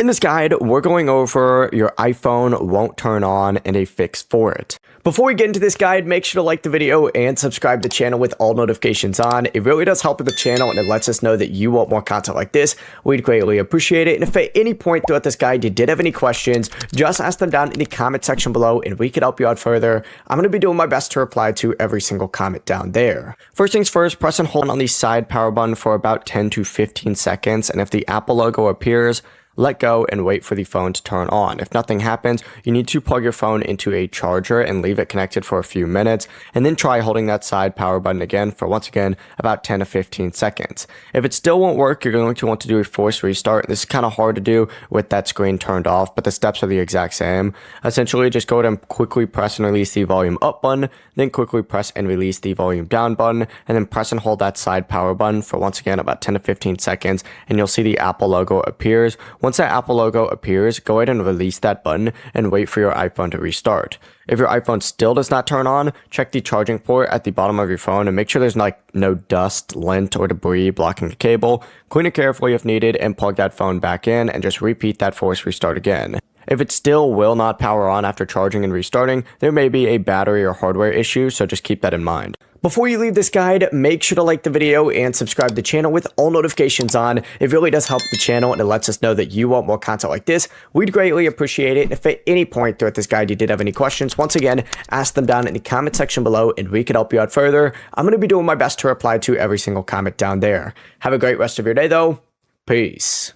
In this guide, we're going over your iPhone won't turn on and a fix for it. Before we get into this guide, make sure to like the video and subscribe to the channel with all notifications on. It really does help with the channel and it lets us know that you want more content like this. We'd greatly appreciate it. And if at any point throughout this guide you did have any questions, just ask them down in the comment section below and we can help you out further. I'm going to be doing my best to reply to every single comment down there. First things first, press and hold on the side power button for about 10 to 15 seconds. And if the Apple logo appears, let go and wait for the phone to turn on. If nothing happens, you need to plug your phone into a charger and leave it connected for a few minutes, and then try holding that side power button again for, once again, about 10 to 15 seconds. If it still won't work, you're going to want to do a forced restart. This is kind of hard to do with that screen turned off, but the steps are the exact same. Essentially, just go ahead and quickly press and release the volume up button, then quickly press and release the volume down button, and then press and hold that side power button for, once again, about 10 to 15 seconds, and you'll see the Apple logo appears. Once that Apple logo appears, go ahead and release that button and wait for your iPhone to restart. If your iPhone still does not turn on, check the charging port at the bottom of your phone and make sure there's no dust, lint, or debris blocking the cable. Clean it carefully if needed and plug that phone back in and just repeat that forced restart again. If it still will not power on after charging and restarting, there may be a battery or hardware issue, so just keep that in mind. Before you leave this guide, make sure to like the video and subscribe to the channel with all notifications on. It really does help the channel and it lets us know that you want more content like this. We'd greatly appreciate it. And if at any point throughout this guide you did have any questions, once again, ask them down in the comment section below and we can help you out further. I'm going to be doing my best to reply to every single comment down there. Have a great rest of your day though. Peace.